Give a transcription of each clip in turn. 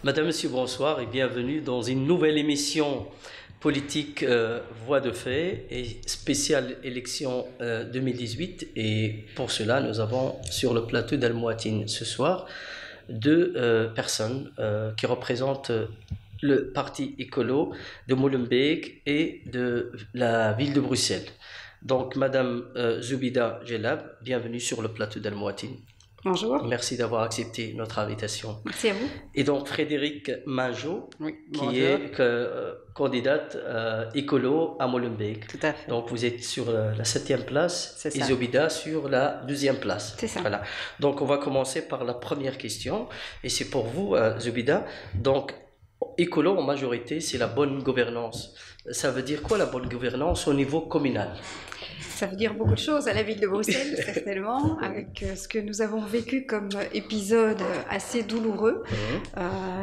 Madame, Monsieur, bonsoir et bienvenue dans une nouvelle émission politique Voix de fait et spéciale élection 2018. Et pour cela, nous avons sur le plateau d'Al Mouatine ce soir deux personnes qui représentent le parti écolo de Molenbeek et de la ville de Bruxelles. Donc, Madame Zoubida Djellab, bienvenue sur le plateau d'Al Mouatine. Bonjour. Merci d'avoir accepté notre invitation. Merci à vous. Et donc Frédéric Mingeot, qui est candidate écolo à Molenbeek. Tout à fait. Donc vous êtes sur la 7e place et ça. Zoubida sur la 2e place. C'est ça. Voilà. Donc on va commencer par la première question et c'est pour vous, Zoubida. Donc écolo en majorité, c'est la bonne gouvernance. Ça veut dire quoi la bonne gouvernance au niveau communal ? Ça veut dire beaucoup de choses à la ville de Bruxelles, certainement, avec ce que nous avons vécu comme épisode assez douloureux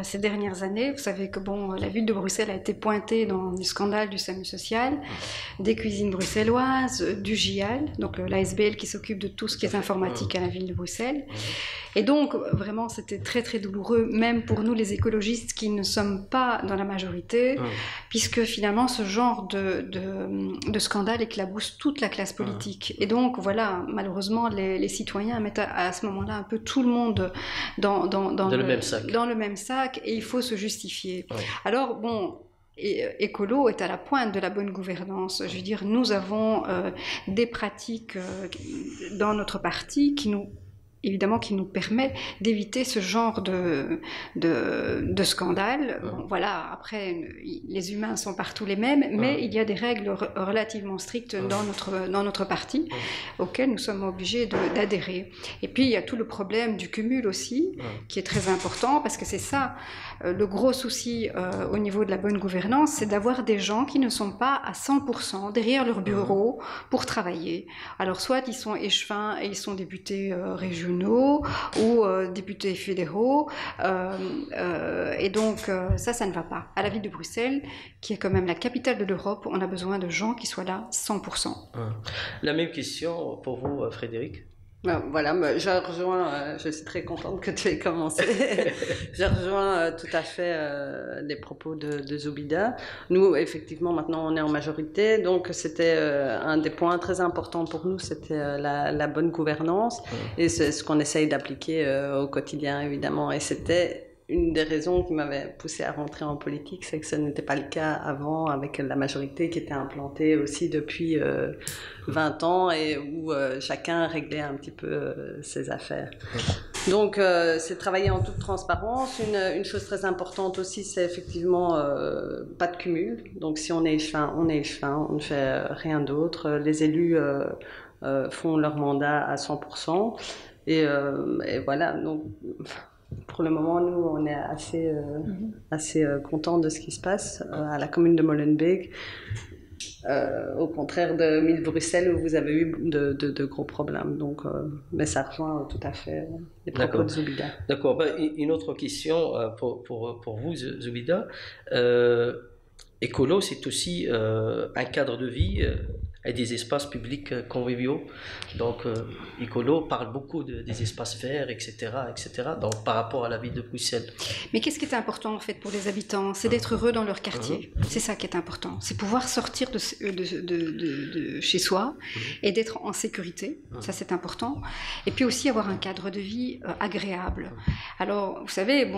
ces dernières années. Vous savez que la ville de Bruxelles a été pointée dans le scandale du SAMU social, des cuisines bruxelloises, du GIAL, donc l'ASBL qui s'occupe de tout ce qui est informatique à la ville de Bruxelles. Et donc, vraiment, c'était très, très douloureux, même pour nous, les écologistes, qui ne sommes pas dans la majorité, puisque finalement, ce genre de scandale éclabousse toute la classe politique. Et donc, voilà, malheureusement, les citoyens mettent à ce moment-là un peu tout le monde dans le même sac, et il faut se justifier. Alors, écolo est à la pointe de la bonne gouvernance. Je veux dire, nous avons des pratiques dans notre parti qui nous permet d'éviter ce genre de scandale. Voilà, après, les humains sont partout les mêmes, mais il y a des règles relativement strictes dans notre parti, auxquelles nous sommes obligés d'adhérer. Et puis, il y a tout le problème du cumul aussi, qui est très important, parce que c'est ça, le gros souci au niveau de la bonne gouvernance, c'est d'avoir des gens qui ne sont pas à 100% derrière leur bureau pour travailler. Alors, soit ils sont échevins et ils sont députés régionaux, ou députés fédéraux, et donc ça ne va pas. À la ville de Bruxelles, qui est quand même la capitale de l'Europe, on a besoin de gens qui soient là 100%. La même question pour vous, Frédéric. Voilà, je rejoins, je suis très contente que tu aies commencé. Je rejoins tout à fait les propos de Zoubida. Nous, effectivement, maintenant, on est en majorité, donc c'était un des points très importants pour nous, c'était la bonne gouvernance, et c'est ce qu'on essaye d'appliquer au quotidien, évidemment, et c'était une des raisons qui m'avait poussée à rentrer en politique, c'est que ce n'était pas le cas avant, avec la majorité qui était implantée aussi depuis 20 ans et où chacun réglait un petit peu ses affaires. Donc, c'est travailler en toute transparence. Une chose très importante aussi, c'est effectivement pas de cumul. Donc, si on est échevin, on est échevin, on ne fait rien d'autre. Les élus font leur mandat à 100%. Et voilà, donc... Pour le moment, nous, on est assez contents de ce qui se passe à la commune de Molenbeek, au contraire de Mille-Bruxelles où vous avez eu de gros problèmes. Donc, mais ça rejoint tout à fait les propos de Zoubida. D'accord. Une autre question pour vous, Zoubida. Écolo, c'est aussi un cadre de vie et des espaces publics conviviaux. Donc, écolo parle beaucoup des espaces verts, etc., etc. Donc, par rapport à la ville de Bruxelles. Mais qu'est-ce qui est important en fait pour les habitants? C'est d'être heureux dans leur quartier. C'est ça qui est important. C'est pouvoir sortir de chez soi et d'être en sécurité. Ça, c'est important. Et puis aussi avoir un cadre de vie agréable. Alors, vous savez,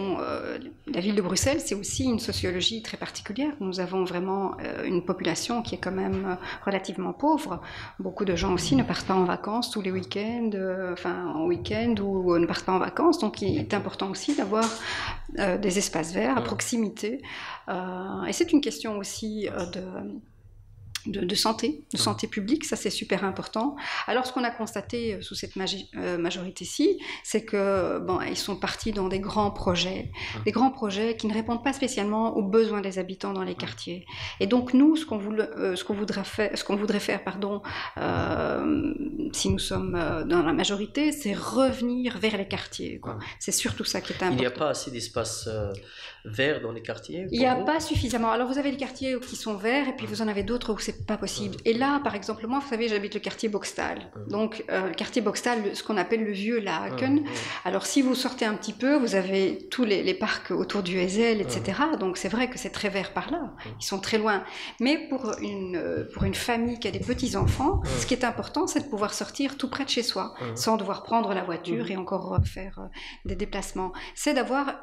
la ville de Bruxelles, c'est aussi une sociologie très particulière. Nous avons vraiment une population qui est quand même relativement pauvre. Beaucoup de gens aussi ne partent pas en vacances tous les week-ends, en week-end ou ne partent pas en vacances. Donc, il est important aussi d'avoir des espaces verts à proximité. Et c'est une question aussi de santé publique, ça c'est super important. Alors ce qu'on a constaté sous cette majorité-ci, c'est que ils sont partis dans des grands projets qui ne répondent pas spécialement aux besoins des habitants dans les quartiers. Et donc nous, ce qu'on voudrait faire, si nous sommes dans la majorité, c'est revenir vers les quartiers, quoi. C'est surtout ça qui est important. Il n'y a pas assez d'espace vert dans les quartiers? Il n'y a pas suffisamment. Alors vous avez des quartiers qui sont verts et puis vous en avez d'autres où c'est c'est pas possible. Et là, par exemple, moi, vous savez, j'habite le quartier Boxtal. Donc, le quartier Boxtal, ce qu'on appelle le vieux Laken. Alors, si vous sortez un petit peu, vous avez tous les parcs autour du Heysel, etc. Donc, c'est vrai que c'est très vert par là. Ils sont très loin. Mais pour une famille qui a des petits-enfants, ce qui est important, c'est de pouvoir sortir tout près de chez soi, sans devoir prendre la voiture et encore faire des déplacements. C'est d'avoir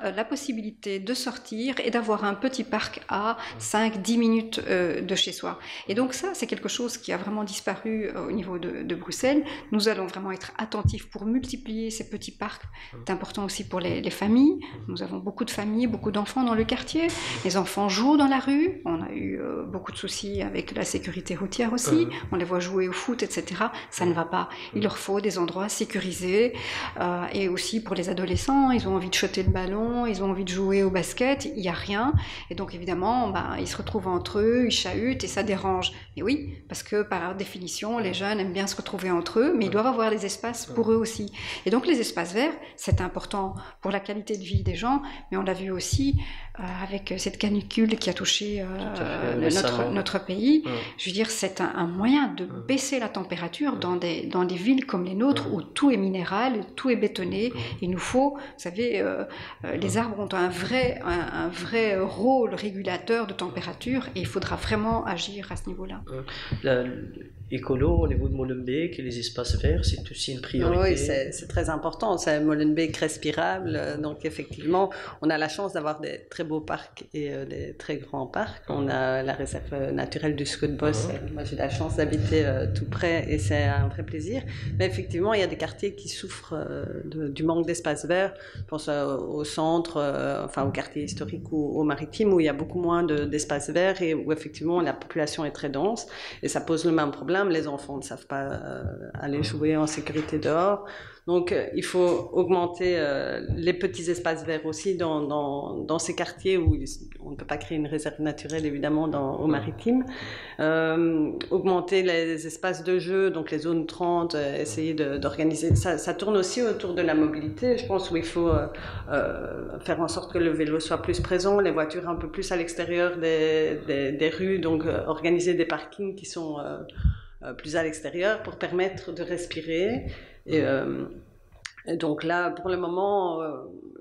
la possibilité de sortir et d'avoir un petit parc à 5-10 minutes de chez soi. Et donc ça, c'est quelque chose qui a vraiment disparu au niveau de Bruxelles. Nous allons vraiment être attentifs pour multiplier ces petits parcs. C'est important aussi pour les familles. Nous avons beaucoup de familles, beaucoup d'enfants dans le quartier. Les enfants jouent dans la rue. On a eu beaucoup de soucis avec la sécurité routière aussi. On les voit jouer au foot, etc. Ça ne va pas. Il leur faut des endroits sécurisés. Et aussi pour les adolescents, ils ont envie de shotter le ballon, ils ont envie de jouer au basket, il n'y a rien. Et donc évidemment, ils se retrouvent entre eux, ils chahutent et ça dérange. Mais oui, parce que par définition, les jeunes aiment bien se retrouver entre eux, mais ils doivent avoir des espaces pour eux aussi. Et donc les espaces verts, c'est important pour la qualité de vie des gens, mais on l'a vu aussi avec cette canicule qui a touché notre pays. Je veux dire, c'est un moyen de baisser la température dans des villes comme les nôtres où tout est minéral, tout est bétonné. Il nous faut, vous savez, les arbres ont un vrai rôle régulateur de température et il faudra vraiment agir à ce niveau-là. Écolo, au niveau de Molenbeek et les espaces verts, c'est aussi une priorité. Oui, c'est très important. C'est Molenbeek respirable. Donc, effectivement, on a la chance d'avoir des très beaux parcs et des très grands parcs. On a la réserve naturelle du Scootbos. Moi, j'ai la chance d'habiter tout près et c'est un vrai plaisir. Mais effectivement, il y a des quartiers qui souffrent du manque d'espace vert. Je pense au centre, enfin au quartier historique ou au maritime, où il y a beaucoup moins d'espace vert et où, effectivement, la population est très dense. Et ça pose le même problème. Les enfants ne savent pas aller jouer en sécurité dehors. Donc, il faut augmenter les petits espaces verts aussi dans ces quartiers où on ne peut pas créer une réserve naturelle, évidemment, au maritime. Augmenter les espaces de jeu, donc les zones 30, essayer d'organiser. Ça tourne aussi autour de la mobilité, je pense, où il faut faire en sorte que le vélo soit plus présent, les voitures un peu plus à l'extérieur des rues, donc organiser des parkings qui sont plus à l'extérieur pour permettre de respirer. Et donc là, pour le moment,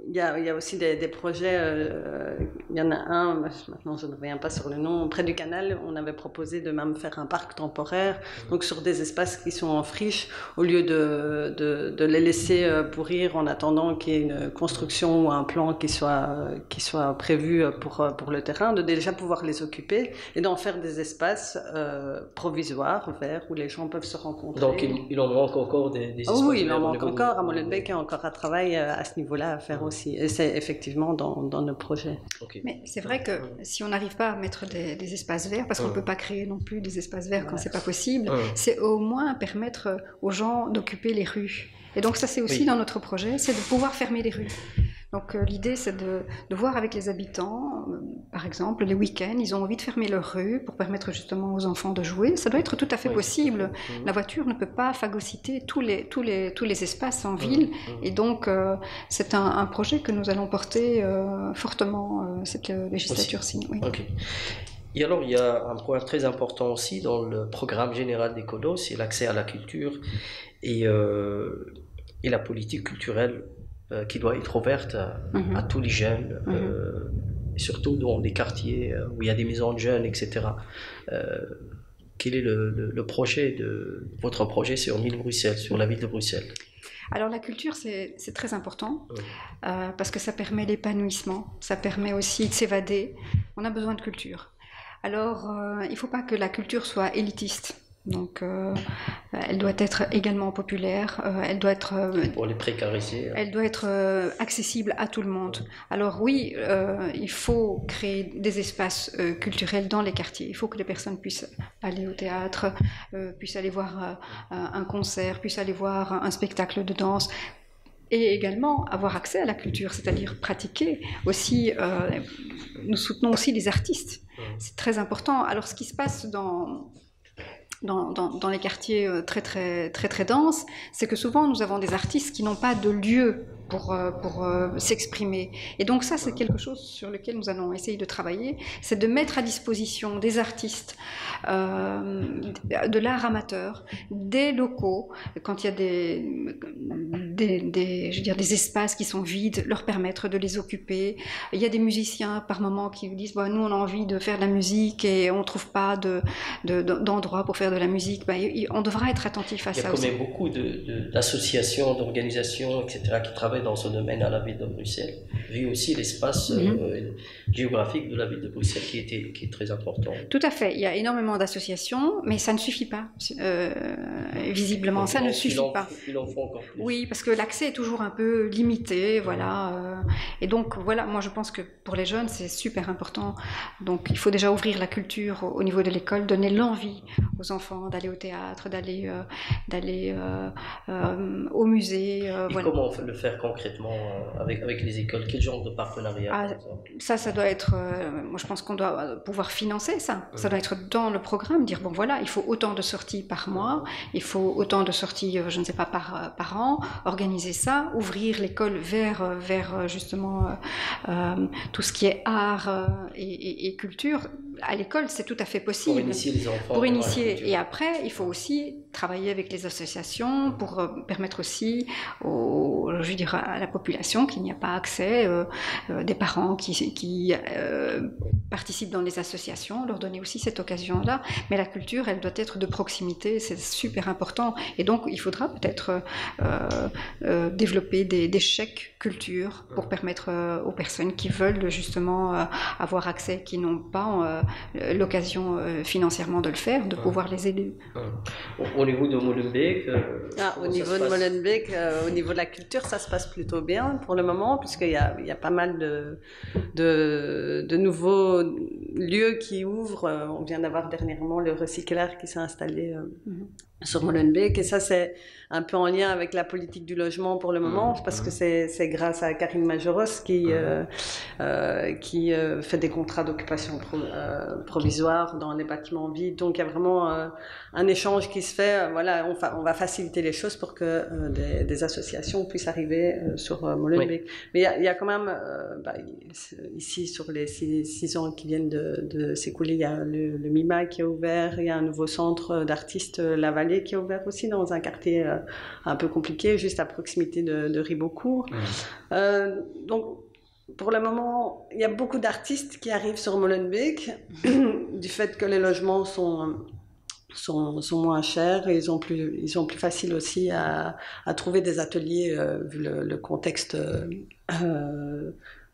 il y a aussi des projets. Il y en a un, maintenant je ne reviens pas sur le nom, près du canal, on avait proposé de même faire un parc temporaire, donc sur des espaces qui sont en friche, au lieu de les laisser pourrir en attendant qu'il y ait une construction ou un plan qui soit prévu pour le terrain, de déjà pouvoir les occuper et d'en faire des espaces provisoires, verts, où les gens peuvent se rencontrer. Donc il en manque encore des espaces oui, il en manque verts encore. À Molenbeek, il y a encore un travail à ce niveau-là à faire aussi. Et c'est effectivement dans nos projets. Okay. Mais c'est vrai que si on n'arrive pas à mettre des espaces verts, parce qu'on ne peut pas créer non plus des espaces verts quand c'est pas possible, c'est au moins permettre aux gens d'occuper les rues. Et donc ça, c'est aussi dans notre projet, c'est de pouvoir fermer les rues. Donc l'idée, c'est de voir avec les habitants, par exemple, les week-ends, ils ont envie de fermer leur rue pour permettre justement aux enfants de jouer. Ça doit être tout à fait possible. La voiture ne peut pas phagocyter tous les espaces en ville. Et donc, c'est un projet que nous allons porter fortement cette législature-ci. Oui. Okay. Et alors, il y a un point très important aussi dans le programme général d'Écolo, c'est l'accès à la culture et la politique culturelle qui doit être ouverte à tous les jeunes, surtout dans les quartiers où il y a des maisons de jeunes, etc. Quel est votre projet sur l'île Bruxelles, sur la ville de Bruxelles? Alors la culture, c'est très important parce que ça permet l'épanouissement, ça permet aussi de s'évader. On a besoin de culture. Alors, il ne faut pas que la culture soit élitiste. Donc, elle doit être également populaire, elle doit être... pour les précariser. Elle doit être accessible à tout le monde. Alors oui, il faut créer des espaces culturels dans les quartiers. Il faut que les personnes puissent aller au théâtre, puissent aller voir un concert, puissent aller voir un spectacle de danse. Et également avoir accès à la culture, c'est-à-dire pratiquer aussi. Nous soutenons aussi les artistes. C'est très important. Alors, ce qui se passe dans les quartiers très denses, c'est que souvent nous avons des artistes qui n'ont pas de lieu s'exprimer. Et donc ça, c'est quelque chose sur lequel nous allons essayer de travailler, c'est de mettre à disposition des artistes, de l'art amateur, des locaux, quand il y a des espaces qui sont vides, leur permettre de les occuper. Il y a des musiciens par moment qui disent bah, nous on a envie de faire de la musique et on ne trouve pas d'endroit pour faire de la musique. Bah, on devra être attentif à ça aussi. Il y a quand même beaucoup d'associations, d'organisations, etc. qui travaillent dans ce domaine à la ville de Bruxelles, vu aussi l'espace géographique de la ville de Bruxelles qui est très important. Tout à fait, il y a énormément d'associations, mais ça ne suffit pas, visiblement, donc, ça ne suffit pas. Il en faut encore plus. Oui, parce que l'accès est toujours un peu limité, voilà. Et donc, voilà, moi je pense que pour les jeunes, c'est super important. Donc, il faut déjà ouvrir la culture au niveau de l'école, donner l'envie aux enfants d'aller au théâtre, d'aller au musée. Et voilà. comment le faire concrètement avec les écoles? Quel genre de partenariat ça doit être... moi, je pense qu'on doit pouvoir financer ça. Ça doit être dans le programme, dire, bon, voilà, il faut autant de sorties par mois, il faut autant de sorties, je ne sais pas, par an, organiser ça, ouvrir l'école vers justement tout ce qui est art et culture. À l'école, c'est tout à fait possible. Pour initier les enfants. Pour initier. Et après, il faut aussi travailler avec les associations pour permettre aussi à la population qui n'y a pas accès, des parents qui participent dans les associations, leur donner aussi cette occasion-là. Mais la culture, elle doit être de proximité, c'est super important. Et donc, il faudra peut-être développer des chèques culture pour permettre aux personnes qui veulent justement avoir accès, qui n'ont pas l'occasion financièrement de le faire, de pouvoir les aider. Au niveau de Molenbeek, au niveau de Molenbeek, au niveau de la culture, ça se passe plutôt bien pour le moment, puisqu'il y a pas mal de nouveaux lieux qui ouvrent. On vient d'avoir dernièrement le recycleur qui s'est installé sur Molenbeek, et ça c'est un peu en lien avec la politique du logement pour le moment, parce que c'est grâce à Karine Majoros qui fait des contrats d'occupation provisoire dans les bâtiments vides. Donc il y a vraiment un échange qui se fait. Voilà, on va faciliter les choses pour que des associations puissent arriver sur Molenbeek. Oui. Mais il y a quand même ici sur les 6 ans qui viennent de s'écouler, il y a le MIMA qui est ouvert, il y a un nouveau centre d'artistes La Vallée qui est ouvert aussi dans un quartier un peu compliqué, juste à proximité de Ribeaucourt. Donc, pour le moment, il y a beaucoup d'artistes qui arrivent sur Molenbeek, du fait que les logements sont moins chers, et ils ont plus facile aussi à trouver des ateliers, vu le contexte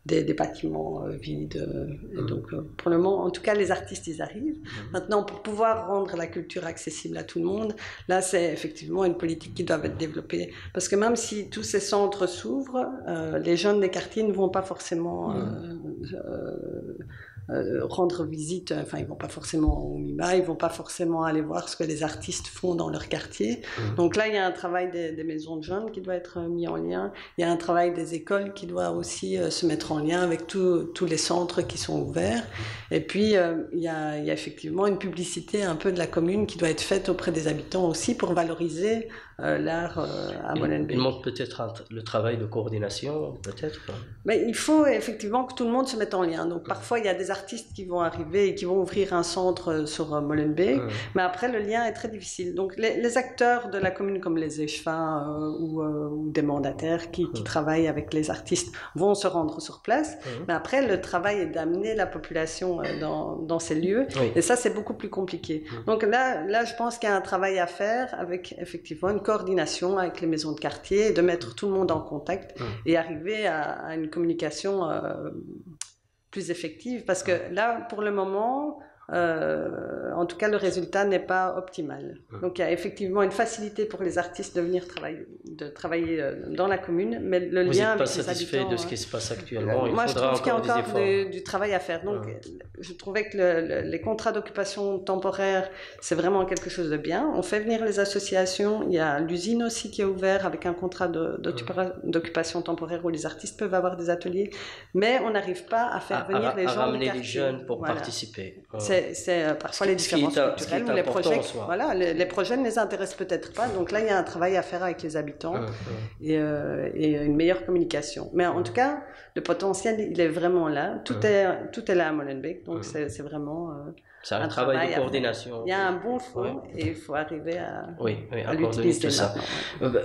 des bâtiments vides. Et donc, pour le moment, en tout cas, les artistes, ils arrivent. Maintenant, pour pouvoir rendre la culture accessible à tout le monde, là, c'est effectivement une politique qui doit être développée. Parce que même si tous ces centres s'ouvrent, les jeunes des quartiers ne vont pas forcément rendre visite, enfin ils vont pas forcément au MIMA, ils vont pas forcément aller voir ce que les artistes font dans leur quartier. Donc là il y a un travail des maisons de jeunes qui doit être mis en lien, il y a un travail des écoles qui doit aussi se mettre en lien avec tous les centres qui sont ouverts, et puis il y a effectivement une publicité un peu de la commune qui doit être faite auprès des habitants aussi pour valoriser l'art à Molenbeek. Il manque peut-être le travail de coordination, peut-être. Mais il faut effectivement que tout le monde se mette en lien. Donc parfois il y a des artistes qui vont arriver et qui vont ouvrir un centre sur Molenbeek, mais après le lien est très difficile. Donc les acteurs de la commune comme les échevins ou des mandataires qui travaillent avec les artistes vont se rendre sur place, mais après le travail est d'amener la population dans ces lieux, et ça c'est beaucoup plus compliqué. Donc là je pense qu'il y a un travail à faire avec effectivement une coordination avec les maisons de quartier, de mettre tout le monde en contact et arriver à une communication plus effective, parce que là pour le moment en tout cas le résultat n'est pas optimal. Donc il y a effectivement une facilité pour les artistes de venir travailler dans la commune, mais le lien avec les habitants... Vous n'êtes pas satisfait de ce qui se passe actuellement? Moi je trouve qu'il y a encore du travail à faire. Donc je trouvais que les contrats d'occupation temporaire, c'est vraiment quelque chose de bien. On fait venir les associations, il y a l'usine aussi qui est ouverte avec un contrat d'occupation temporaire où les artistes peuvent avoir des ateliers, mais on n'arrive pas à faire venir les gens à ramener les jeunes pour participer. c'est parfois les différences culturelles. Les projets, voilà, les projets ne les intéressent peut-être pas. Donc là, il y a un travail à faire avec les habitants et une meilleure communication. Mais en tout cas, le potentiel, il est vraiment là. Tout est là à Molenbeek. Donc c'est vraiment c'est un travail de coordination. Il y a un bon fond et il faut arriver à coordonner tout ça.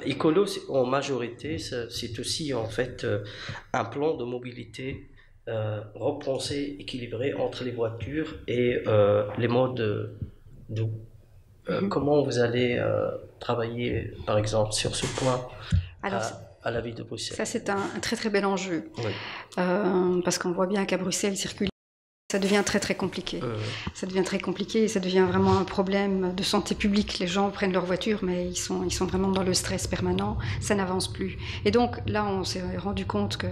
Ecolo, en majorité, c'est aussi en fait un plan de mobilité repensé, équilibré entre les voitures et les modes doux. Comment vous allez travailler, par exemple, sur ce point à la ville de Bruxelles? Ça, c'est un très très bel enjeu. Parce qu'on voit bien qu'à Bruxelles, circuler, ça devient très très compliqué. Ça devient très compliqué et ça devient vraiment un problème de santé publique. Les gens prennent leur voiture, mais ils sont vraiment dans le stress permanent. Ça n'avance plus. Et donc là, on s'est rendu compte que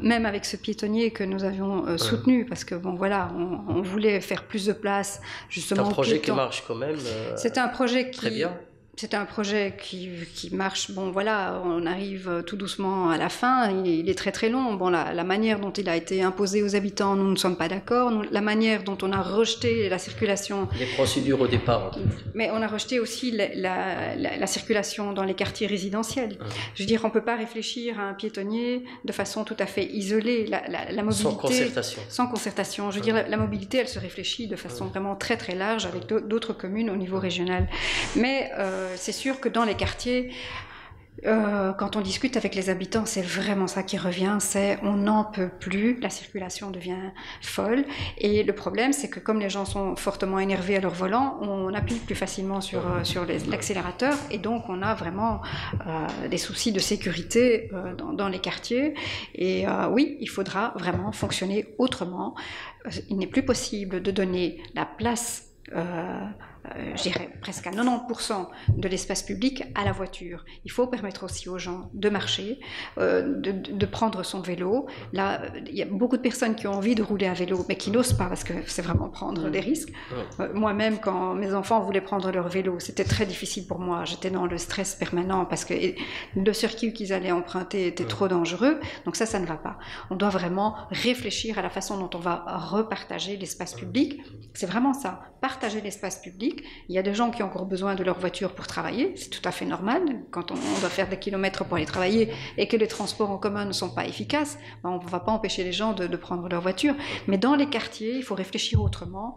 même avec ce piétonnier que nous avions soutenu, parce que bon voilà, on voulait faire plus de place justement. C'est un projet qui marche quand même. C'est un projet qui très bien. C'est un projet qui marche. Bon, voilà, on arrive tout doucement à la fin. Il est très très long. Bon, la manière dont il a été imposé aux habitants, nous ne sommes pas d'accord. La manière dont on a rejeté la circulation. Les procédures au départ. Mais on a rejeté aussi la circulation dans les quartiers résidentiels. Je veux dire, on ne peut pas réfléchir à un piétonnier de façon tout à fait isolée. La mobilité. Sans concertation. Sans concertation. Je veux dire, la mobilité, elle se réfléchit de façon vraiment très très large avec d'autres communes au niveau régional. Mais c'est sûr que dans les quartiers, quand on discute avec les habitants, c'est vraiment ça qui revient, c'est on n'en peut plus, la circulation devient folle. Et le problème, c'est que comme les gens sont fortement énervés à leur volant, on appuie plus facilement sur l'accélérateur et donc on a vraiment des soucis de sécurité dans les quartiers. Et oui, il faudra vraiment fonctionner autrement. Il n'est plus possible de donner la place je dirais presque à 90% de l'espace public à la voiture. Il faut permettre aussi aux gens de marcher, de prendre son vélo. Là, il y a beaucoup de personnes qui ont envie de rouler à vélo, mais qui n'osent pas parce que c'est vraiment prendre des risques. Moi-même, quand mes enfants voulaient prendre leur vélo, c'était très difficile pour moi. J'étais dans le stress permanent parce que le circuit qu'ils allaient emprunter était trop dangereux. Donc ça ne va pas. On doit vraiment réfléchir à la façon dont on va repartager l'espace public. C'est vraiment ça, partager l'espace public. Il y a des gens qui ont encore besoin de leur voiture pour travailler, c'est tout à fait normal. Quand on doit faire des kilomètres pour aller travailler et que les transports en commun ne sont pas efficaces, on ne va pas empêcher les gens de prendre leur voiture. Mais dans les quartiers, il faut réfléchir autrement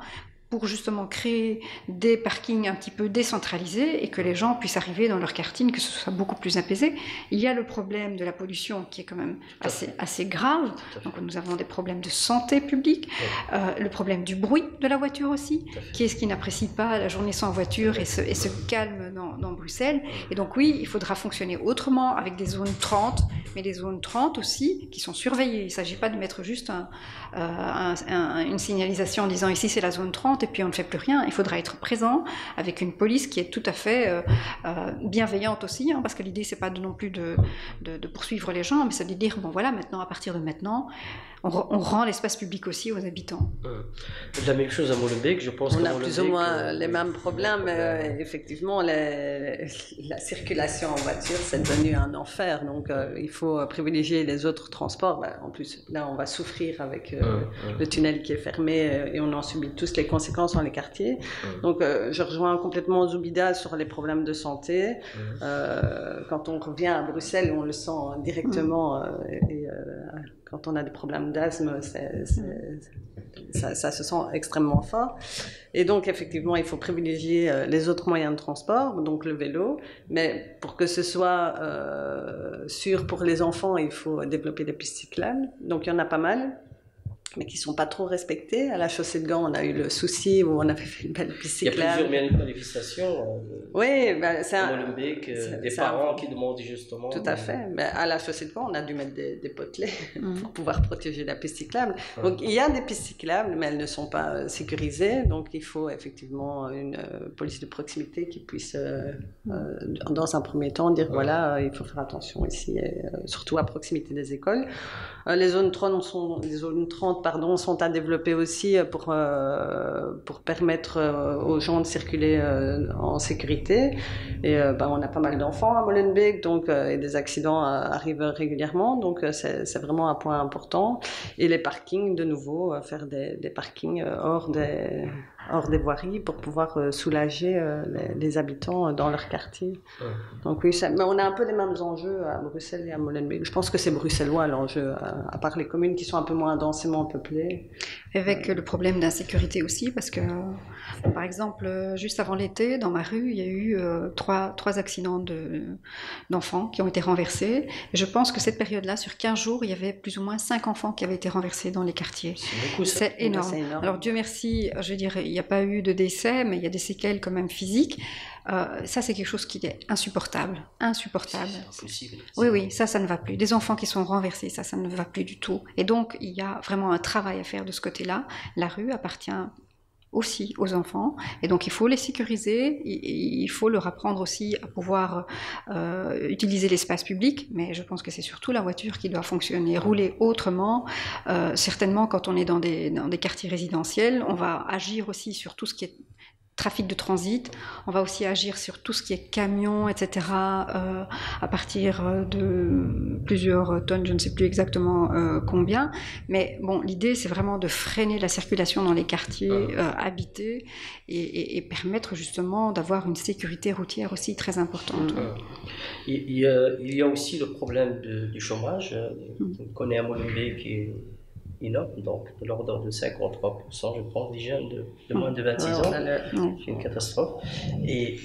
pour justement créer des parkings un petit peu décentralisés et que les gens puissent arriver dans leur quartier, que ce soit beaucoup plus apaisé. Il y a le problème de la pollution qui est quand même assez grave. Donc nous avons des problèmes de santé publique, le problème du bruit de la voiture aussi. Qui est-ce qui n'apprécie pas la journée sans voiture et se calme dans Bruxelles? Et donc oui, il faudra fonctionner autrement avec des zones 30, mais des zones 30 aussi qui sont surveillées. Il ne s'agit pas de mettre juste une signalisation en disant ici c'est la zone 30 et puis on ne fait plus rien. Il faudra être présent avec une police qui est tout à fait bienveillante aussi, parce que l'idée c'est pas non plus de poursuivre les gens, mais c'est de dire bon voilà, maintenant à partir de maintenant on rend l'espace public aussi aux habitants. La même chose à Molenbeek, je pense. On a plus ou moins les mêmes problèmes. Effectivement, la circulation en voiture, c'est devenu un enfer. Donc, il faut privilégier les autres transports. En plus, là, on va souffrir avec le tunnel qui est fermé et on en subit tous les conséquences dans les quartiers. Donc, je rejoins complètement Zoubida sur les problèmes de santé. Quand on revient à Bruxelles, on le sent directement. Quand on a des problèmes d'asthme, ça se sent extrêmement fort. Et donc, effectivement, il faut privilégier les autres moyens de transport, donc le vélo. Mais pour que ce soit sûr pour les enfants, il faut développer des pistes cyclables. Donc, il y en a pas mal, mais qui ne sont pas trop respectées. À la chaussée de Gand, on a eu le souci où on avait fait une belle piste cyclable. Il y a plusieurs manifestations. Oui, Molenbeek, des parents qui demandent justement. Tout à fait. Mais à la chaussée de Gand, on a dû mettre des potelets pour pouvoir protéger la piste cyclable. Donc il y a des pistes cyclables, mais elles ne sont pas sécurisées. Donc il faut effectivement une police de proximité qui puisse, dans un premier temps, dire voilà, il faut faire attention ici, surtout à proximité des écoles. Les zones 30 pentes, sont à développer aussi pour permettre aux gens de circuler en sécurité. Et on a pas mal d'enfants à Molenbeek, donc et des accidents arrivent régulièrement, donc c'est vraiment un point important. Et les parkings, de nouveau, faire des parkings hors des voiries pour pouvoir soulager les habitants dans leur quartier. Donc oui, mais on a un peu les mêmes enjeux à Bruxelles et à Molenbeek. Je pense que c'est bruxellois l'enjeu, à part les communes qui sont un peu moins densément peuplées. Avec le problème d'insécurité aussi, parce que, par exemple, juste avant l'été, dans ma rue, il y a eu trois accidents d'enfants qui ont été renversés. Et je pense que cette période-là, sur 15 jours, il y avait plus ou moins 5 enfants qui avaient été renversés dans les quartiers. C'est beaucoup, ça. C'est énorme. Alors Dieu merci, je dirais, il n'y a pas eu de décès, mais il y a des séquelles quand même physiques. Ça, c'est quelque chose qui est insupportable. Insupportable. C'est impossible. Oui, ça ne va plus. Des enfants qui sont renversés, ça ne va plus du tout. Et donc, il y a vraiment un travail à faire de ce côté-là. La rue appartient aussi aux enfants, et donc il faut les sécuriser, il faut leur apprendre aussi à pouvoir utiliser l'espace public, mais je pense que c'est surtout la voiture qui doit fonctionner, rouler autrement. Certainement, quand on est dans des quartiers résidentiels, on va agir aussi sur tout ce qui est trafic de transit, on va aussi agir sur tout ce qui est camions, etc., à partir de plusieurs tonnes, je ne sais plus exactement combien, mais bon, l'idée c'est vraiment de freiner la circulation dans les quartiers habités et permettre justement d'avoir une sécurité routière aussi très importante. Il y a aussi le problème du chômage. On connaît à Molenbeek qui est énorme, donc de l'ordre de 53%, je pense, des jeunes de moins de 26 ans. C'est une catastrophe. Et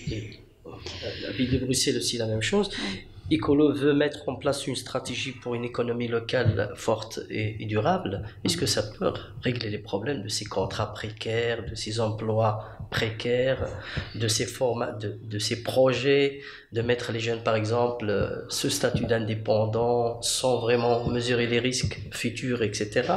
la ville de Bruxelles aussi la même chose. Ecolo veut mettre en place une stratégie pour une économie locale forte et durable. Est-ce que ça peut régler les problèmes de ces contrats précaires, de ces emplois précaires, de ces projets, de mettre les jeunes, par exemple, ce statut d'indépendant sans vraiment mesurer les risques futurs, etc.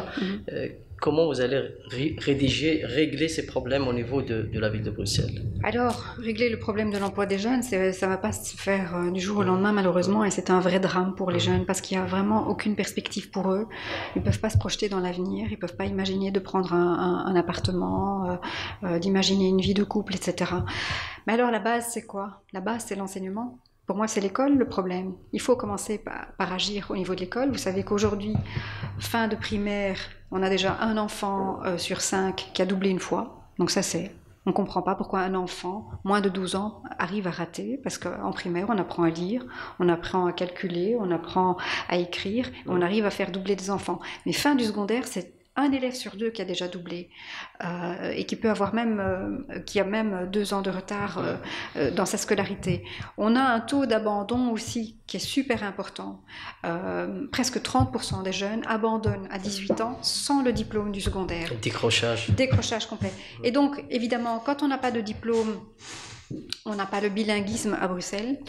Comment vous allez régler ces problèmes au niveau de la ville de Bruxelles? Alors, régler le problème de l'emploi des jeunes, ça ne va pas se faire du jour au lendemain, malheureusement, et c'est un vrai drame pour les jeunes, parce qu'il n'y a vraiment aucune perspective pour eux. Ils ne peuvent pas se projeter dans l'avenir, ils ne peuvent pas imaginer de prendre un appartement, d'imaginer une vie de couple, etc. Mais alors, la base, c'est quoi? La base, c'est l'enseignement. Pour moi, c'est l'école le problème. Il faut commencer par agir au niveau de l'école. Vous savez qu'aujourd'hui, fin de primaire, on a déjà un enfant sur 5 qui a doublé une fois. Donc ça, on ne comprend pas pourquoi un enfant, moins de 12 ans, arrive à rater. Parce qu'en primaire, on apprend à lire, on apprend à calculer, on apprend à écrire, on arrive à faire doubler des enfants. Mais fin du secondaire, c'est un élève sur 2 qui a déjà doublé et qui peut avoir qui a même 2 ans de retard dans sa scolarité. On a un taux d'abandon aussi qui est super important. Presque 30% des jeunes abandonnent à 18 ans sans le diplôme du secondaire. Décrochage. Décrochage complet. Et donc, évidemment, quand on n'a pas de diplôme, on n'a pas le bilinguisme à Bruxelles,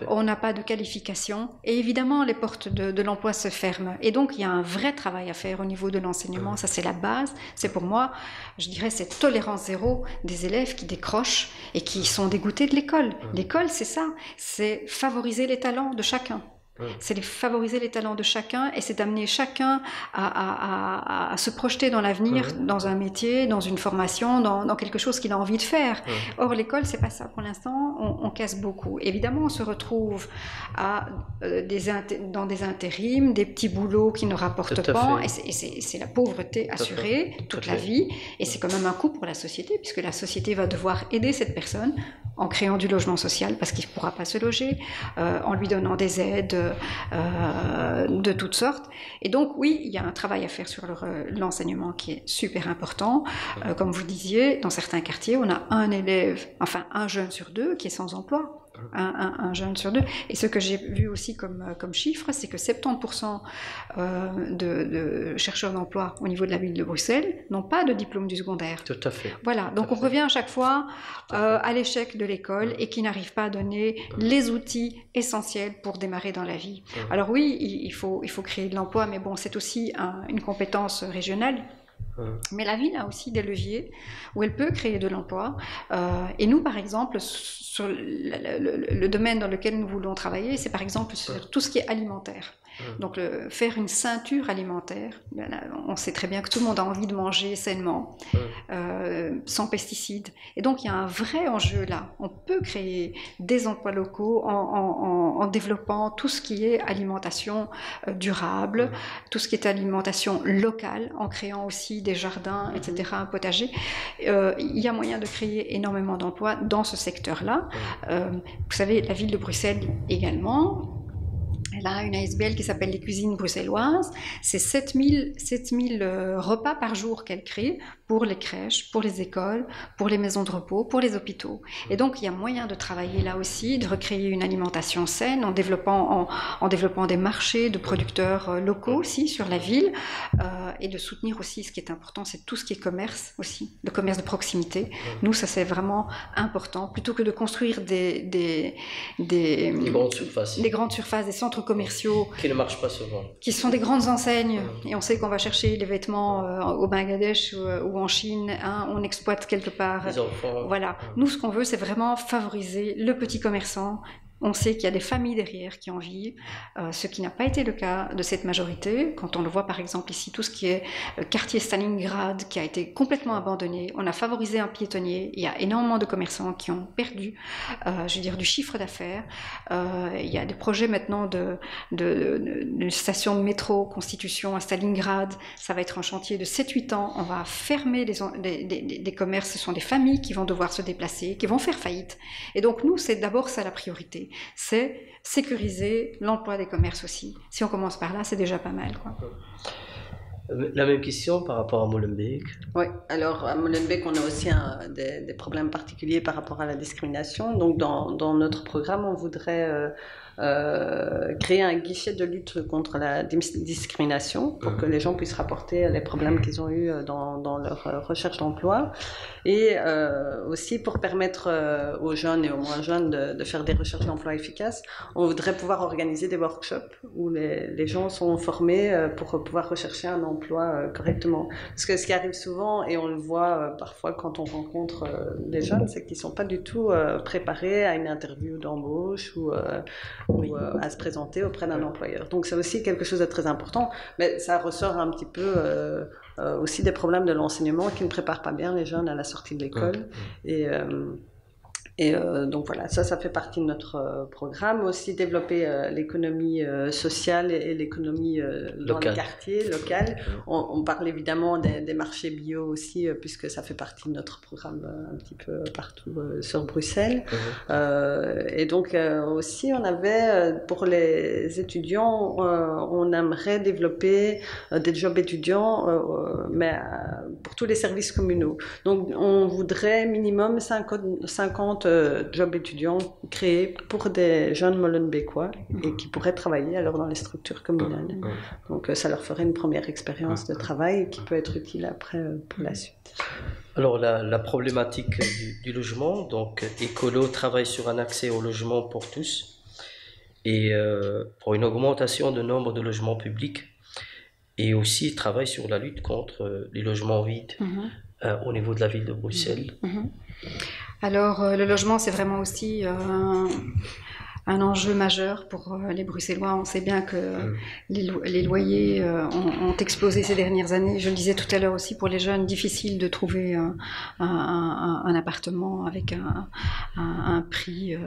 on n'a pas de qualification, et évidemment les portes de l'emploi se ferment. Et donc il y a un vrai travail à faire au niveau de l'enseignement, ça c'est la base, c'est pour moi, je dirais, c'est tolérance zéro des élèves qui décrochent et qui sont dégoûtés de l'école. L'école, c'est ça, c'est favoriser les talents de chacun. C'est favoriser les talents de chacun et c'est d'amener chacun à se projeter dans l'avenir, dans un métier, dans une formation, dans quelque chose qu'il a envie de faire. Or, l'école, c'est pas ça. Pour l'instant, on casse beaucoup. Évidemment, on se retrouve dans des intérims, des petits boulots qui ne rapportent pas, et c'est la pauvreté assurée toute la vie, et c'est quand même un coût pour la société, puisque la société va devoir aider cette personne en créant du logement social, parce qu'il ne pourra pas se loger, en lui donnant des aides de toutes sortes. Et donc, oui, il y a un travail à faire sur l'enseignement qui est super important. Comme vous disiez, dans certains quartiers, on a un jeune sur 2 qui est sans emploi. Un jeune sur 2. Et ce que j'ai vu aussi comme chiffre, c'est que 70% de chercheurs d'emploi au niveau de la ville de Bruxelles n'ont pas de diplôme du secondaire. Tout à fait. Voilà, donc on revient à chaque fois à l'échec de l'école et qui n'arrive pas à donner les outils essentiels pour démarrer dans la vie. Alors oui, il faut créer de l'emploi, mais bon, c'est aussi une compétence régionale. Mais la ville a aussi des leviers où elle peut créer de l'emploi. Et nous, par exemple, sur le domaine dans lequel nous voulons travailler, c'est par exemple sur tout ce qui est alimentaire. Donc faire une ceinture alimentaire, on sait très bien que tout le monde a envie de manger sainement, sans pesticides. Et donc il y a un vrai enjeu là. On peut créer des emplois locaux en développant tout ce qui est alimentation durable, tout ce qui est alimentation locale, en créant aussi des jardins, etc., un potager. Il y a moyen de créer énormément d'emplois dans ce secteur-là. Vous savez, la ville de Bruxelles également, elle a une ASBL qui s'appelle les cuisines bruxelloises. C'est 7000 repas par jour qu'elle crée pour les crèches, pour les écoles, pour les maisons de repos, pour les hôpitaux. Et donc, il y a moyen de travailler là aussi, de recréer une alimentation saine en développant des marchés de producteurs locaux aussi sur la ville et de soutenir aussi, ce qui est important, c'est tout ce qui est commerce aussi, le commerce de proximité. Nous, ça c'est vraiment important. Plutôt que de construire des grandes surfaces, des centres commerciaux qui ne marchent pas souvent, qui sont des grandes enseignes, et on sait qu'on va chercher les vêtements au Bangladesh ou en Chine, hein, on exploite quelque part les enfants. Voilà, nous ce qu'on veut c'est vraiment favoriser le petit commerçant. On sait qu'il y a des familles derrière qui en vivent, ce qui n'a pas été le cas de cette majorité. Quand on le voit par exemple ici, tout ce qui est quartier Stalingrad, qui a été complètement abandonné, on a favorisé un piétonnier, il y a énormément de commerçants qui ont perdu, je veux dire, du chiffre d'affaires. Il y a des projets maintenant d'une station de métro, Constitution à Stalingrad, ça va être un chantier de 7-8 ans, on va fermer des commerces, ce sont des familles qui vont devoir se déplacer, qui vont faire faillite. Et donc nous, c'est d'abord ça la priorité. C'est sécuriser l'emploi des commerces aussi. Si on commence par là, c'est déjà pas mal, quoi. La même question par rapport à Molenbeek. Oui, alors à Molenbeek, on a aussi des problèmes particuliers par rapport à la discrimination. Donc dans notre programme, on voudrait créer un guichet de lutte contre la discrimination pour que les gens puissent rapporter les problèmes qu'ils ont eus dans leur recherche d'emploi, et aussi pour permettre aux jeunes et aux moins jeunes de faire des recherches d'emploi efficaces. On voudrait pouvoir organiser des workshops où les gens sont formés pour pouvoir rechercher un emploi correctement. Parce que ce qui arrive souvent, et on le voit parfois quand on rencontre les jeunes, c'est qu'ils ne sont pas du tout préparés à une interview d'embauche ou à se présenter auprès d'un employeur. Donc c'est aussi quelque chose de très important, mais ça ressort un petit peu aussi des problèmes de l'enseignement qui ne préparent pas bien les jeunes à la sortie de l'école. Et donc voilà, ça fait partie de notre programme. Aussi développer l'économie sociale et l'économie dans les quartiers locaux. On parle évidemment des marchés bio aussi, puisque ça fait partie de notre programme un petit peu partout sur Bruxelles. Et donc aussi, on avait pour les étudiants, on aimerait développer des jobs étudiants, mais pour tous les services communaux. Donc on voudrait minimum 50 jobs étudiants créés pour des jeunes molenbeekois et qui pourraient travailler alors dans les structures communales. Donc ça leur ferait une première expérience de travail qui peut être utile après pour la suite. Alors la problématique du logement, donc Écolo travaille sur un accès au logement pour tous et pour une augmentation du nombre de logements publics, et aussi travaille sur la lutte contre les logements vides au niveau de la ville de Bruxelles. Alors, le logement, c'est vraiment aussi un enjeu majeur pour les Bruxellois. On sait bien que les loyers ont explosé ces dernières années. Je le disais tout à l'heure aussi, pour les jeunes, difficile de trouver un appartement avec un prix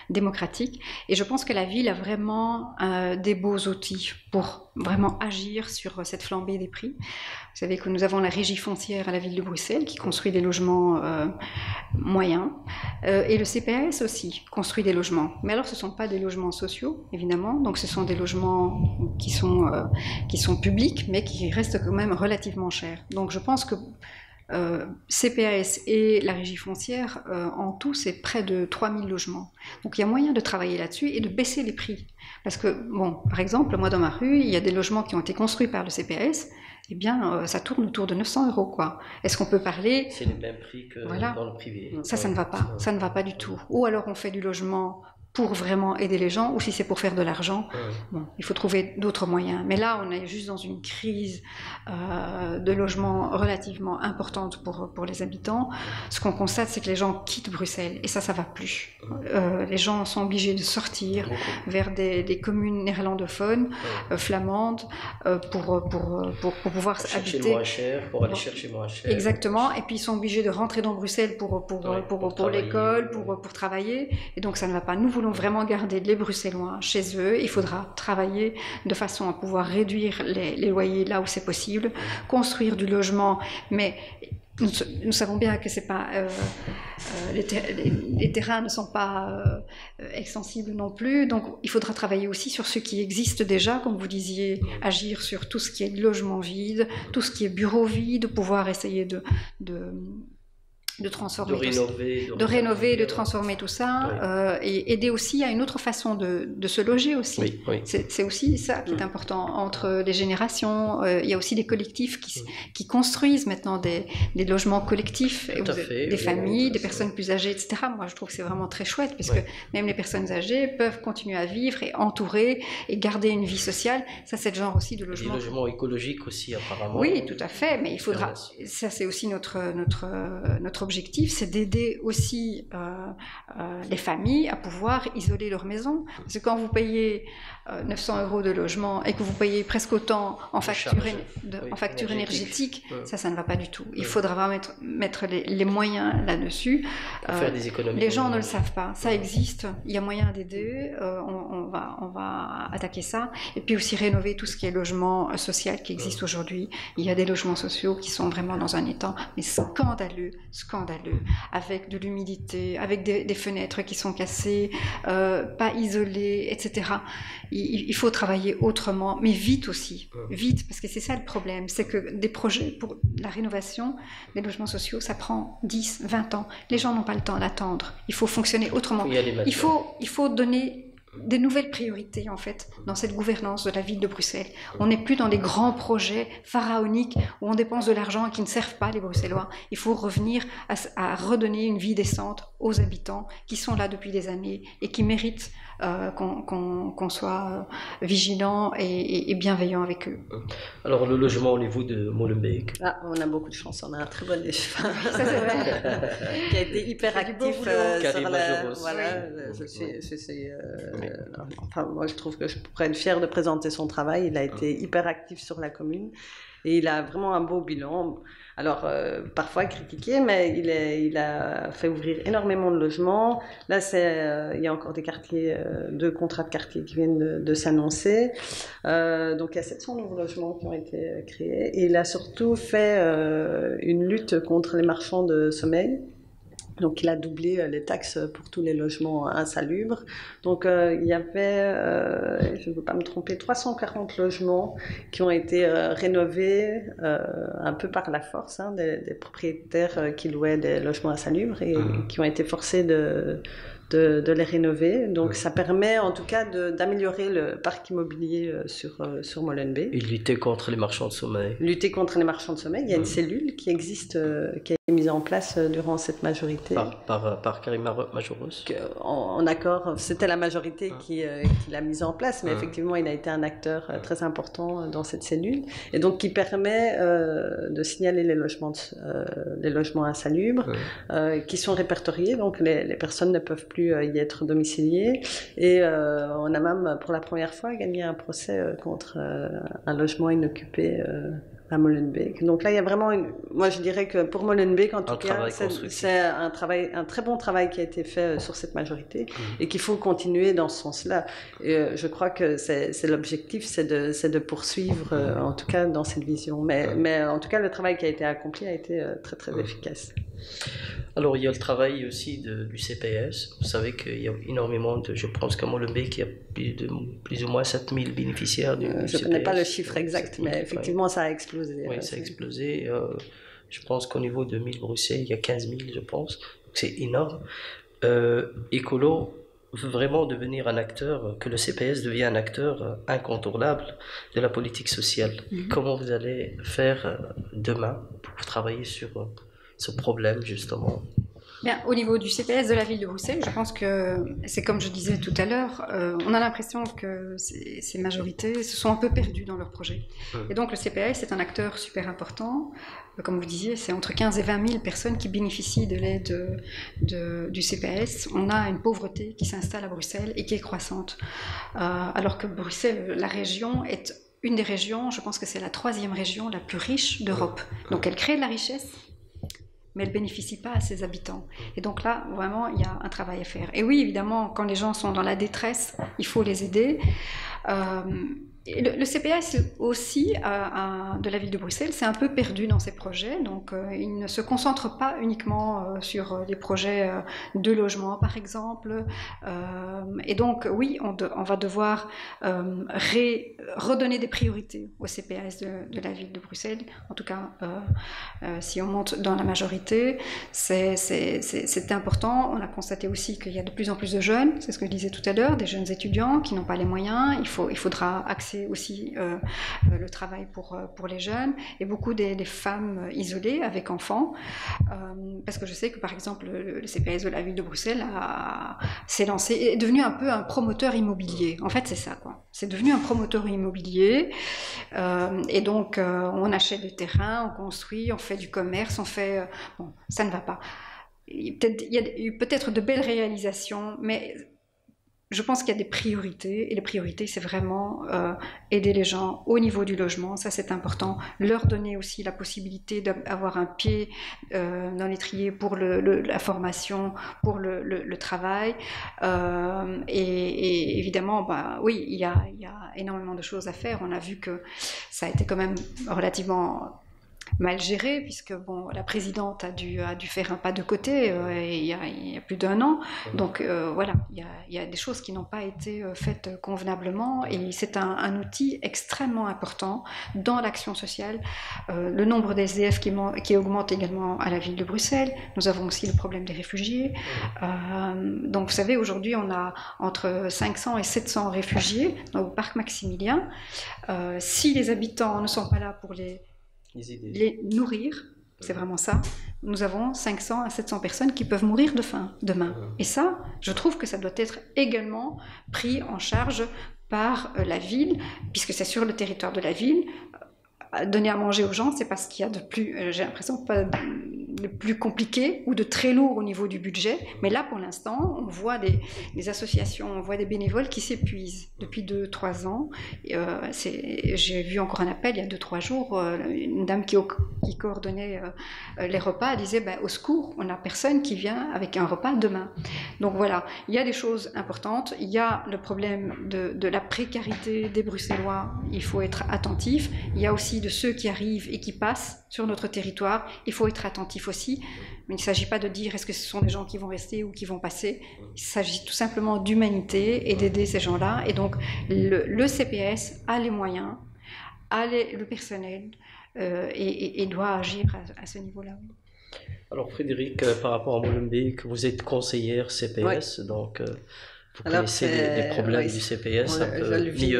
démocratique. Et je pense que la ville a vraiment des beaux outils pour vraiment agir sur cette flambée des prix. Vous savez que nous avons la régie foncière à la ville de Bruxelles qui construit des logements moyens, et le CPAS aussi construit des logements. Mais alors ce ne sont pas des logements sociaux, évidemment, donc ce sont des logements qui sont publics, mais qui restent quand même relativement chers. Donc je pense que CPAS et la régie foncière, en tout, c'est près de 3000 logements. Donc il y a moyen de travailler là-dessus et de baisser les prix. Parce que, bon, par exemple, moi dans ma rue, il y a des logements qui ont été construits par le CPAS, eh bien, ça tourne autour de 900 €, quoi. Est-ce qu'on peut parler... C'est les mêmes prix que dans le privé. Ça ne va pas. Ça ne va pas du tout. Ou alors on fait du logement pour vraiment aider les gens ou si c'est pour faire de l'argent. Bon, il faut trouver d'autres moyens. Mais là, on est juste dans une crise de logement relativement importante pour les habitants. Ce qu'on constate, c'est que les gens quittent Bruxelles et ça va plus. Les gens sont obligés de sortir vers des communes néerlandophones, flamandes, pour pouvoir habiter. Moins cher, pour aller chercher moins cher. Exactement. Et puis ils sont obligés de rentrer dans Bruxelles pour l'école, pour travailler. Et donc ça ne va pas. Nous voulons vraiment garder les Bruxellois chez eux. Il faudra travailler de façon à pouvoir réduire les loyers là où c'est possible, construire du logement, mais nous savons bien que c'est pas les terrains ne sont pas extensibles non plus, donc il faudra travailler aussi sur ce qui existe déjà, comme vous disiez, agir sur tout ce qui est logement vide, tout ce qui est bureau vide, pouvoir essayer de transformer, de rénover, de transformer tout ça, et aider aussi à une autre façon de se loger aussi. Oui. C'est aussi ça qui est important entre les générations. Il y a aussi des collectifs qui construisent maintenant des logements collectifs, des familles, des personnes plus âgées, etc. Moi, je trouve que c'est vraiment très chouette parce que même les personnes âgées peuvent continuer à vivre et entourer et garder une vie sociale. Ça, c'est le genre aussi de logement. Des logements écologiques aussi, apparemment. Oui, tout à fait, mais il faudra. Ça, c'est aussi notre objectif, c'est d'aider aussi les familles à pouvoir isoler leur maison. Parce que quand vous payez 900 € de logement et que vous payez presque autant en facture énergétique, ça ne va pas du tout. Il faudra vraiment mettre les moyens là-dessus. Faire des économies. Les gens ne le savent pas. Ça existe. Il y a moyen d'aider. On va attaquer ça. Et puis aussi rénover tout ce qui est logement social qui existe aujourd'hui. Il y a des logements sociaux qui sont vraiment dans un état mais scandaleux, avec de l'humidité, avec des fenêtres qui sont cassées, pas isolées, etc. Il faut travailler autrement, mais vite aussi, vite, parce que c'est ça le problème, c'est que des projets pour la rénovation des logements sociaux, ça prend 10, 20 ans. Les gens n'ont pas le temps d'attendre. Il faut fonctionner autrement. Il faut donner des nouvelles priorités en fait dans cette gouvernance de la ville de Bruxelles. On n'est plus dans des grands projets pharaoniques où on dépense de l'argent et qui ne servent pas les Bruxellois. Il faut revenir à redonner une vie décente aux habitants qui sont là depuis des années et qui méritent qu'on soit vigilant et bienveillant avec eux. Alors le logement au niveau de Molenbeek. On a beaucoup de chance, on a un très bon échef. Ça c'est vrai. Qui a été hyper actif sur la... Voilà, enfin, moi je trouve que je pourrais être fière de présenter son travail. Il a été hyper actif sur la commune et il a vraiment un beau bilan. Alors, parfois critiqué, mais il a fait ouvrir énormément de logements. Là, il y a encore des quartiers, 2 contrats de quartier qui viennent de s'annoncer. Donc, il y a 700 nouveaux logements qui ont été créés. Et il a surtout fait une lutte contre les marchands de sommeil. Donc, il a doublé les taxes pour tous les logements insalubres. Donc, il y avait, je ne veux pas me tromper, 340 logements qui ont été rénovés un peu par la force, des propriétaires qui louaient des logements insalubres et qui ont été forcés de les rénover. Donc, ça permet en tout cas d'améliorer le parc immobilier sur Molenbeek. Et lutter contre les marchands de sommeil. Lutter contre les marchands de sommeil. Il y a une cellule qui existe, qui a été mise en place durant cette majorité. Par Karima Majoros. En accord, c'était la majorité qui l'a mise en place, mais effectivement, il a été un acteur très important dans cette cellule. Et donc, qui permet de signaler les logements insalubres, qui sont répertoriés. Donc, les personnes ne peuvent plus y être domiciliées. Et on a même, pour la première fois, gagné un procès contre un logement inoccupé à Molenbeek. Donc là, il y a vraiment moi je dirais que pour Molenbeek, en tout cas, c'est un très bon travail qui a été fait sur cette majorité et qu'il faut continuer dans ce sens-là. Et je crois que c'est l'objectif, c'est de poursuivre, en tout cas dans cette vision. Mais en tout cas, le travail qui a été accompli a été très très efficace. Alors, il y a le travail aussi du CPS. Vous savez qu'il y a énormément je pense qu'à Molenbeek, il y a plus ou moins 7000 bénéficiaires du CPS. Je ne connais pas le chiffre exact, mais effectivement, ça a explosé. Oui, ça a explosé. Je pense qu'au niveau de 1000 Bruxelles, il y a 15 000, je pense. C'est énorme. Écolo veut vraiment devenir un acteur, que le CPS devienne un acteur incontournable de la politique sociale. Comment vous allez faire demain pour travailler sur ce problème, justement? Bien, au niveau du CPS de la ville de Bruxelles, je pense que c'est comme je disais tout à l'heure, on a l'impression que ces majorités se sont un peu perdues dans leur projet. Et donc le CPS est un acteur super important. Comme vous disiez, c'est entre 15 et 20 000 personnes qui bénéficient de l'aide du CPS. On a une pauvreté qui s'installe à Bruxelles et qui est croissante. Alors que Bruxelles, la région, est une des régions, je pense que c'est la 3e région la plus riche d'Europe. Donc elle crée de la richesse, mais elle ne bénéficie pas à ses habitants. Et donc là, vraiment, il y a un travail à faire. Et oui, évidemment, quand les gens sont dans la détresse, il faut les aider. Et le CPS aussi de la ville de Bruxelles s'est un peu perdu dans ses projets, donc il ne se concentre pas uniquement sur des projets de logement par exemple, et donc oui, on va devoir redonner des priorités au CPS de la ville de Bruxelles, en tout cas si on monte dans la majorité, c'est important. On a constaté aussi qu'il y a de plus en plus de jeunes, c'est ce que je disais tout à l'heure, des jeunes étudiants qui n'ont pas les moyens, il faudra axer aussi le travail pour les jeunes et beaucoup des femmes isolées avec enfants, parce que je sais que par exemple le CPS de la ville de Bruxelles s'est lancé, est devenu un peu un promoteur immobilier. En fait c'est ça quoi, c'est devenu un promoteur immobilier, et donc on achète des terrains, on construit, on fait du commerce, on fait... bon, ça ne va pas. Il y a eu peut-être de belles réalisations, mais je pense qu'il y a des priorités, et les priorités, c'est vraiment aider les gens au niveau du logement, ça c'est important, leur donner aussi la possibilité d'avoir un pied dans l'étrier pour la formation, pour le travail, et évidemment, bah, oui, il y a énormément de choses à faire. On a vu que ça a été quand même relativement mal géré, puisque bon, la présidente a dû faire un pas de côté il y a plus d'1 an. Donc voilà, il y a des choses qui n'ont pas été faites convenablement, et c'est un outil extrêmement important dans l'action sociale. Le nombre des SDF qui augmente également à la ville de Bruxelles. Nous avons aussi le problème des réfugiés. Donc vous savez, aujourd'hui on a entre 500 et 700 réfugiés dans le parc Maximilien. Si les habitants ne sont pas là pour les nourrir, c'est vraiment ça. Nous avons 500 à 700 personnes qui peuvent mourir de faim demain. Et ça, je trouve que ça doit être également pris en charge par la ville, puisque c'est sur le territoire de la ville. Donner à manger aux gens, c'est pas ce qu'il y a de plus, j'ai l'impression, pas de plus compliqué ou de très lourd au niveau du budget. Mais là, pour l'instant, on voit des associations, on voit des bénévoles qui s'épuisent depuis 2-3 ans. J'ai vu encore un appel il y a 2-3 jours, une dame qui coordonnait les repas, elle disait bah, au secours, on n'a personne qui vient avec un repas demain. Donc voilà, il y a des choses importantes. Il y a le problème de la précarité des Bruxellois, il faut être attentif. Il y a aussi de ceux qui arrivent et qui passent sur notre territoire, il faut être attentif aussi. Mais il ne s'agit pas de dire est-ce que ce sont des gens qui vont rester ou qui vont passer. Il s'agit tout simplement d'humanité et d'aider ces gens-là. Et donc le CPS a les moyens, a le personnel et doit agir à ce niveau-là. Alors Frédéric, par rapport à Molenbeek, vous êtes conseillère CPS, oui. Donc vous connaissez les problèmes du CPS un peu je le vis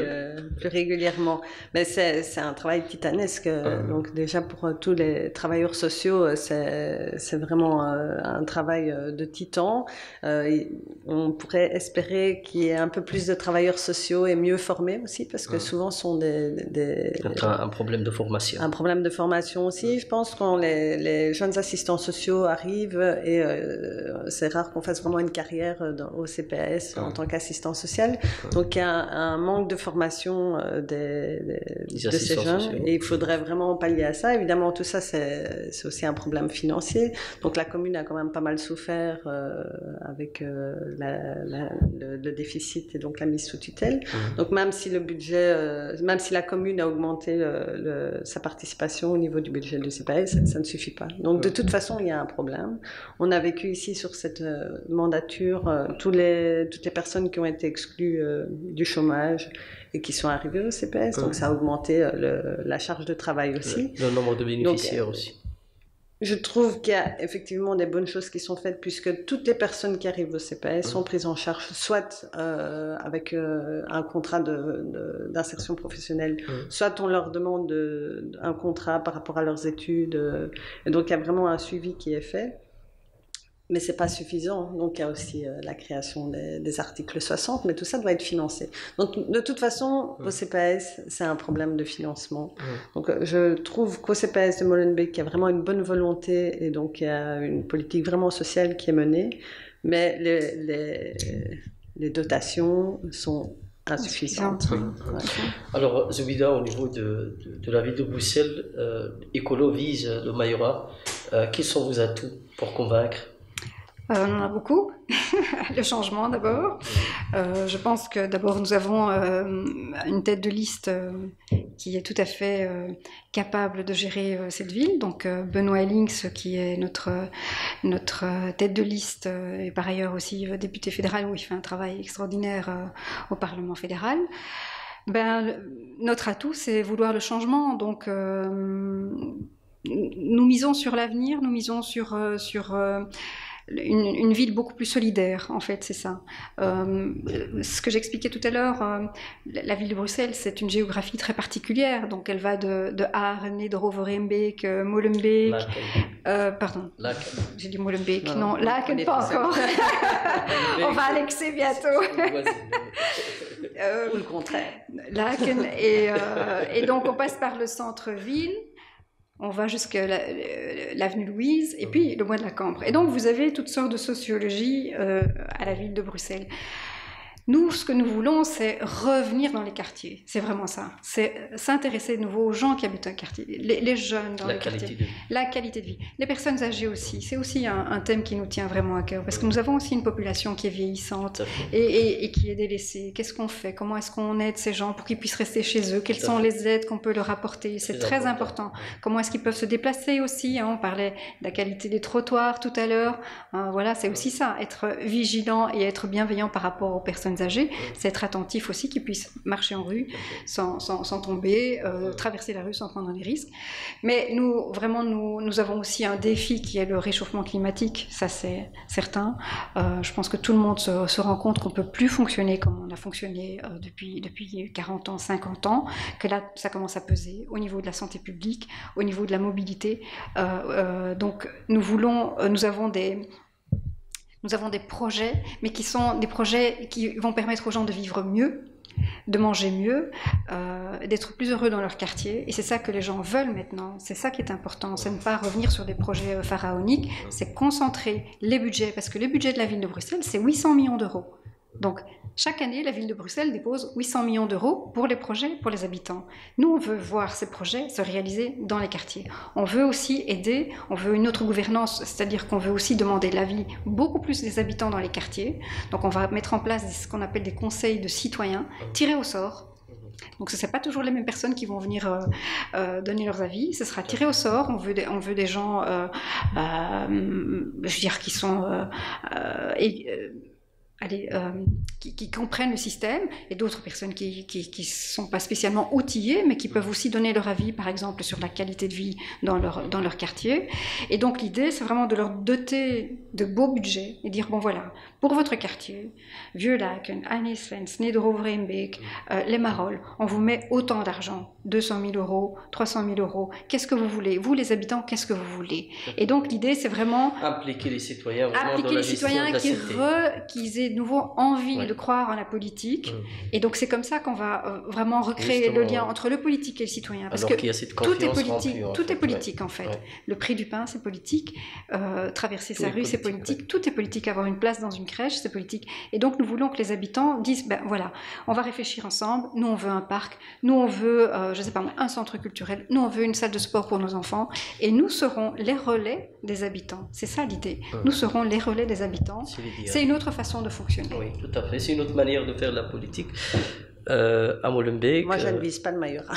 plus régulièrement. Mais c'est un travail titanesque. Donc déjà pour tous les travailleurs sociaux, c'est vraiment un travail de titan. On pourrait espérer qu'il y ait un peu plus de travailleurs sociaux et mieux formés aussi, parce que souvent ce sont un problème de formation. Un problème de formation aussi. Je pense quand les jeunes assistants sociaux arrivent, et c'est rare qu'on fasse vraiment une carrière au CPS en tant qu'assistant social. Donc il y a un manque de formation de ces jeunes, sociaux. Et il faudrait vraiment pallier à ça. Évidemment, tout ça, c'est aussi un problème financier. Donc la commune a quand même pas mal souffert avec le déficit et donc la mise sous tutelle. Donc même si le budget, même si la commune a augmenté sa participation au niveau du budget du CPS, ça ne suffit pas. Donc de toute façon, il y a un problème. On a vécu ici sur cette mandature toutes les personnes qui ont été exclues du chômage et qui sont arrivées au CPS, donc ça a augmenté la charge de travail aussi. Le nombre de bénéficiaires aussi. Je trouve qu'il y a effectivement des bonnes choses qui sont faites, puisque toutes les personnes qui arrivent au CPS sont prises en charge, soit avec un contrat d'insertion professionnelle, soit on leur demande un contrat par rapport à leurs études, et donc il y a vraiment un suivi qui est fait. Mais c'est pas suffisant. Donc il y a aussi la création des articles 60, mais tout ça doit être financé. Donc de toute façon, au CPAS, c'est un problème de financement. Donc je trouve qu'au CPAS de Molenbeek, il y a vraiment une bonne volonté et donc il y a une politique vraiment sociale qui est menée, mais les dotations sont insuffisantes. Ouais. Alors Zoubida, au niveau de la ville de Bruxelles, Écolo vise le majorat. Quels sont vos atouts pour convaincre? On en a beaucoup. Le changement d'abord. Je pense que d'abord nous avons une tête de liste qui est tout à fait capable de gérer cette ville. Donc Benoît Ellings, qui est notre tête de liste, et par ailleurs aussi député fédéral, où il fait un travail extraordinaire au Parlement fédéral. Notre atout, c'est vouloir le changement. Donc nous misons sur l'avenir, nous misons sur une ville beaucoup plus solidaire, en fait, c'est ça. Ce que j'expliquais tout à l'heure, la ville de Bruxelles, c'est une géographie très particulière. Donc, elle va de Arnhem, de Roverembeek, Molenbeek. Pardon, j'ai dit Molenbeek. Non, Laken, pas encore. On va annexer bientôt. Ou le contraire. Laken, et donc, on passe par le centre-ville. On va jusqu'à l'avenue Louise et puis le bois de la Cambre. Et donc, vous avez toutes sortes de sociologie à la ville de Bruxelles. Nous, ce que nous voulons, c'est revenir dans les quartiers. C'est vraiment ça. C'est s'intéresser de nouveau aux gens qui habitent un quartier, les jeunes dans les quartiers. La qualité de vie. Les personnes âgées aussi. C'est aussi un thème qui nous tient vraiment à cœur parce que nous avons aussi une population qui est vieillissante et qui est délaissée. Qu'est-ce qu'on fait? Comment est-ce qu'on aide ces gens pour qu'ils puissent rester chez eux? Quelles sont les aides qu'on peut leur apporter? C'est très important. Comment est-ce qu'ils peuvent se déplacer aussi? On parlait de la qualité des trottoirs tout à l'heure. Voilà, c'est aussi ça. Être vigilant et être bienveillant par rapport aux personnes âgées, c'est être attentif aussi qu'ils puissent marcher en rue sans tomber, traverser la rue sans prendre des risques. Mais nous, vraiment, nous avons aussi un défi qui est le réchauffement climatique, ça c'est certain. Je pense que tout le monde se rend compte qu'on ne peut plus fonctionner comme on a fonctionné depuis 40 ans, 50 ans, que là, ça commence à peser au niveau de la santé publique, au niveau de la mobilité. Donc, nous avons des projets, mais qui sont des projets qui vont permettre aux gens de vivre mieux, de manger mieux, d'être plus heureux dans leur quartier. Et c'est ça que les gens veulent maintenant. C'est ça qui est important. C'est ne pas revenir sur des projets pharaoniques, c'est concentrer les budgets. Parce que le budget de la ville de Bruxelles, c'est 800 millions d'euros. Donc, chaque année, la ville de Bruxelles dépose 800 millions d'euros pour les projets, pour les habitants. Nous, on veut voir ces projets se réaliser dans les quartiers. On veut aussi aider, on veut une autre gouvernance, c'est-à-dire qu'on veut aussi demander l'avis beaucoup plus des habitants dans les quartiers. Donc, on va mettre en place ce qu'on appelle des conseils de citoyens tirés au sort. Donc ce ne sont pas toujours les mêmes personnes qui vont venir donner leurs avis, ce sera tiré au sort, on veut des gens, je veux dire, qui sont... qui comprennent le système, et d'autres personnes qui sont pas spécialement outillées, mais qui peuvent aussi donner leur avis, par exemple, sur la qualité de vie dans leur quartier. Et donc l'idée, c'est vraiment de leur doter de beaux budgets et dire, bon voilà, pour votre quartier, Vieux-Laken, Anne-Svens, Neder-Overeembeek, les Marolles, on vous met autant d'argent, 200 000 euros, 300 000 euros, qu'est-ce que vous voulez? Vous, les habitants, qu'est-ce que vous voulez? Et donc l'idée, c'est vraiment... Impliquer les citoyens vraiment dans la gestion de la cité. Qu'ils aient de nouveau envie de croire en la politique. Et donc c'est comme ça qu'on va vraiment recréer le lien entre le politique et le citoyen. Parce que tout est politique en fait. Le prix du pain, c'est politique. Traverser sa rue, c'est politique. Tout est politique. Avoir une place dans une crèche, c'est politique. Et donc nous voulons que les habitants disent, ben voilà, on va réfléchir ensemble. Nous, on veut un parc. Nous, on veut, je sais pas moi, un centre culturel. Nous, on veut une salle de sport pour nos enfants. Et nous serons les relais des habitants. C'est ça l'idée. Nous serons les relais des habitants. C'est une autre façon de fonctionner. Oui, tout à fait. C'est une autre manière de faire la politique. À Molenbeek. Moi, je ne vise pas le majorat.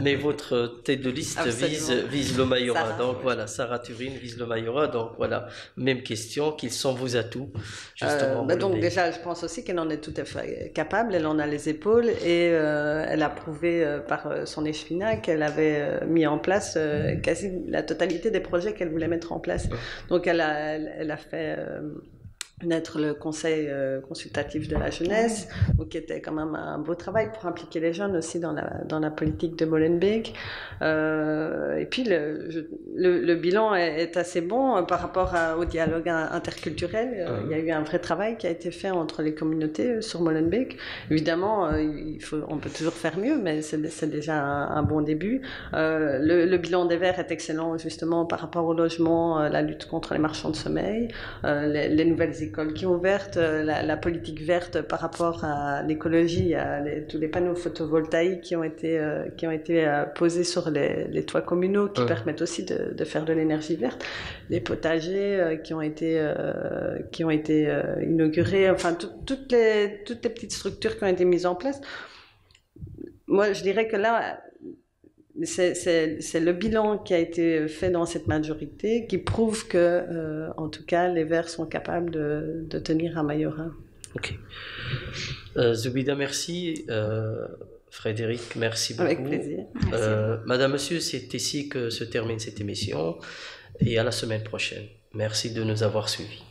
Mais votre tête de liste vise le majorat. Donc voilà, Sarah Turin vise le majorat. Donc voilà, même question. Quels sont vos atouts justement donc déjà, je pense aussi qu'elle en est tout à fait capable. Elle en a les épaules et elle a prouvé par son échevinat qu'elle avait mis en place quasi la totalité des projets qu'elle voulait mettre en place. Donc elle a fait d'être le conseil consultatif de la jeunesse, donc qui était quand même un beau travail pour impliquer les jeunes aussi dans la politique de Molenbeek. Et puis le bilan est assez bon par rapport au dialogue interculturel. Il y a eu un vrai travail qui a été fait entre les communautés sur Molenbeek. Évidemment, on peut toujours faire mieux, mais c'est déjà un bon début. Le bilan des Verts est excellent justement par rapport au logement, la lutte contre les marchands de sommeil, les nouvelles écoles qui ont ouvertes, la politique verte par rapport à l'écologie, tous les panneaux photovoltaïques qui ont été posés sur les toits communaux qui permettent aussi de faire de l'énergie verte, les potagers qui ont été inaugurés, enfin toutes les petites structures qui ont été mises en place. Moi, je dirais que là, c'est le bilan qui a été fait dans cette majorité qui prouve que, en tout cas, les Verts sont capables de tenir à Mayoras. Ok. Zoubida, merci. Frédéric, merci beaucoup. Avec plaisir. Madame, Monsieur, c'est ici que se termine cette émission et à la semaine prochaine. Merci de nous avoir suivis.